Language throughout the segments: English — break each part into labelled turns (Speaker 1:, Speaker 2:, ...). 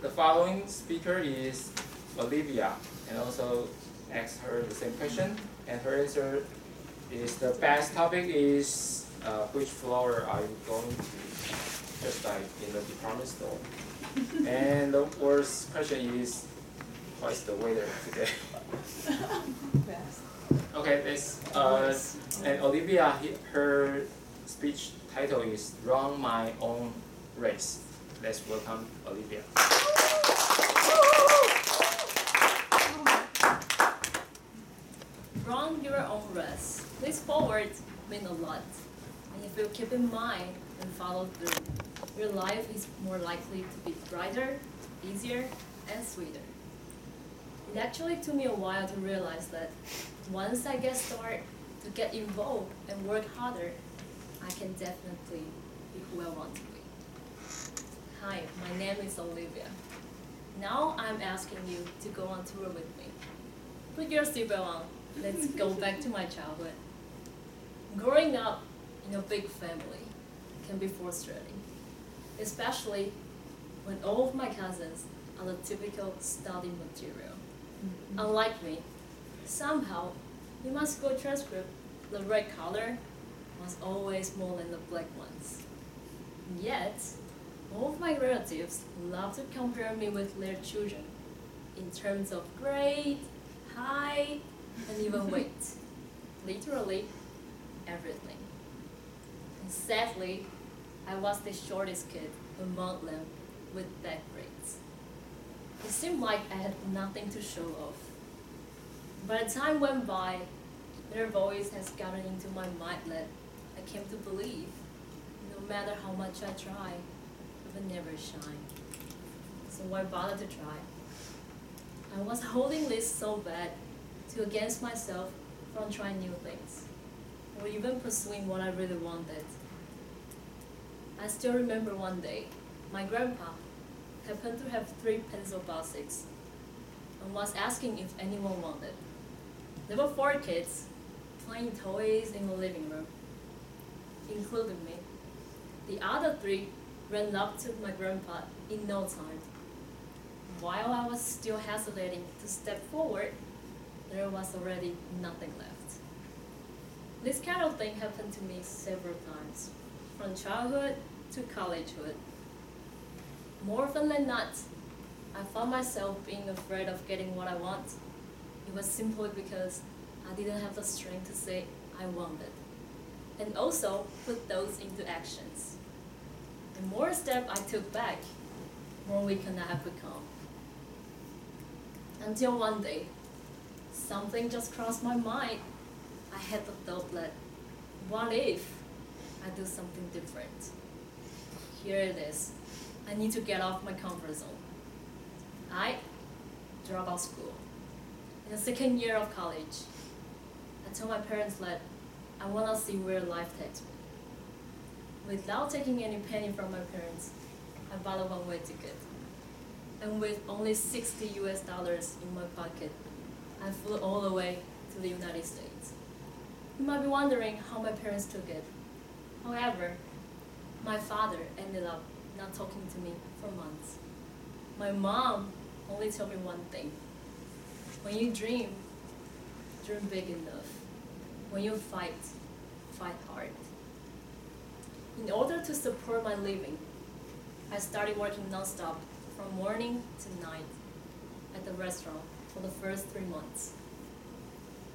Speaker 1: The following speaker is Olivia, and also ask her the same question, and her answer is the best topic is which floor are you going to, just like in the department store. And the worst question is, what's the weather today? Okay, this and Olivia, her speech title is "Run My Own Race." Let's welcome Olivia.
Speaker 2: Run your own race. This forward means a lot. And if you keep in mind and follow through, your life is more likely to be brighter, easier, and sweeter. It actually took me a while to realize that once I get started to get involved and work harder, I can definitely be who I want to be. Hi, my name is Olivia. Now I'm asking you to go on tour with me. Put your seatbelt on. Let's go back to my childhood. Growing up in a big family can be frustrating, especially when all of my cousins are the typical study material. Unlike me, somehow in my school transcript, the red color was always more than the black ones. Yet, all of my relatives love to compare me with their children in terms of grade, height, and even weight. Literally everything. And sadly, I was the shortest kid among them with bad grades. It seemed like I had nothing to show off. By the time went by, their voice has gotten into my mind that I came to believe no matter how much I try, I would never shine. So why bother to try? I was holding this so bad to against myself from trying new things, or even pursuing what I really wanted. I still remember one day, my grandpa happened to have 3 pencil boxes and was asking if anyone wanted. There were 4 kids playing toys in the living room, including me. The other 3 ran up to my grandpa in no time. While I was still hesitating to step forward, there was already nothing left. This kind of thing happened to me several times, from childhood to collegehood. More often than not, I found myself being afraid of getting what I want. It was simply because I didn't have the strength to say I wanted, and also put those into actions. The more step I took back, more weakened I have become. Until one day, something just crossed my mind. I had the thought that, what if I do something different? Here it is. I need to get off my comfort zone. I dropped out of school. In the 2nd year of college, I told my parents that I want to see where life takes me. Without taking any penny from my parents, I bought a one-way ticket. And with only $60 in my pocket, I flew all the way to the United States. You might be wondering how my parents took it. However, my father ended up not talking to me for months. My mom only told me one thing. When you dream big enough. When you fight hard. In order to support my living, I started working non-stop from morning to night at the restaurant for the first 3 months.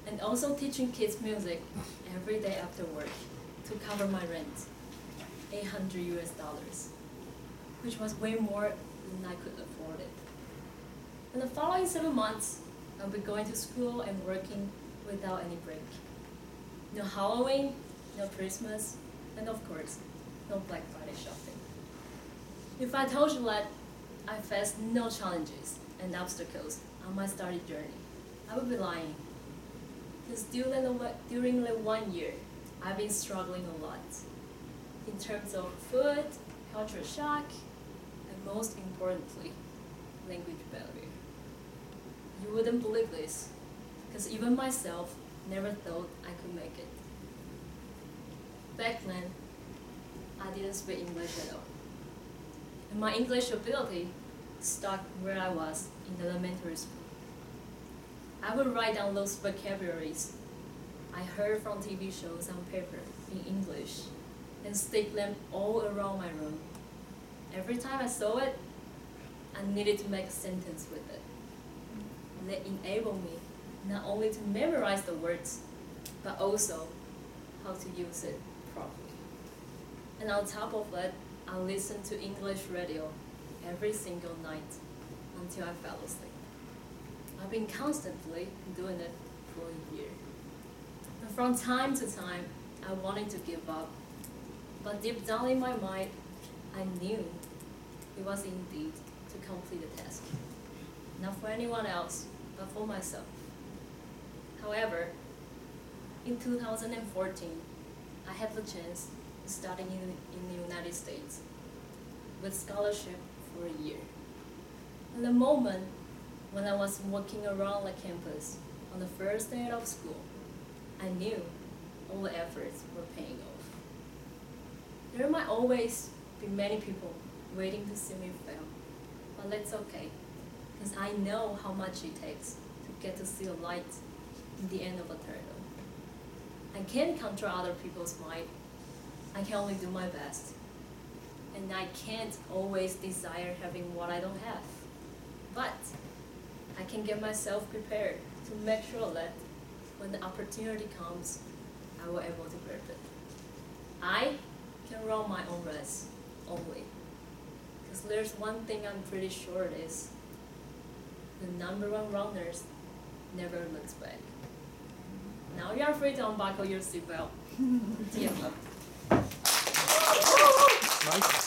Speaker 2: And also teaching kids music every day after work to cover my rent, $800, which was way more than I could afford it. In the following 7 months, I'll be going to school and working without any break. No Halloween, no Christmas, and of course, no Black Friday shopping. If I told you that I faced no challenges and obstacles on my study journey, I would be lying. Because during the 1 year, I've been struggling a lot in terms of food, culture shock, and most importantly, language barrier. You wouldn't believe this, because even myself never thought I could make it. Back then, I didn't speak English at all. And my English ability stuck where I was in elementary school. I would write down those vocabularies I heard from TV shows on paper in English and stick them all around my room. Every time I saw it, I needed to make a sentence with it. That enabled me not only to memorize the words, but also how to use it properly. And on top of that, I listened to English radio every single night until I fell asleep. I've been constantly doing it for a year. And from time to time, I wanted to give up, but deep down in my mind, I knew it was indeed to complete the task. Not for anyone else, but for myself. However, in 2014, I had the chance of studying in the United States with scholarship for a year. In the moment when I was walking around the campus on the first day of school, I knew all the efforts were paying off. There might always be many people waiting to see me fail, but that's okay, because I know how much it takes to get to see a light in the end of a tunnel. I can't control other people's mind. I can only do my best. And I can't always desire having what I don't have. But I can get myself prepared to make sure that when the opportunity comes, I will be able to grab it. I can run my own race only. Because there's one thing I'm pretty sure it is. The number one runners never looks back. Now you are free to unbuckle your seatbelt. Yeah.
Speaker 1: Nice.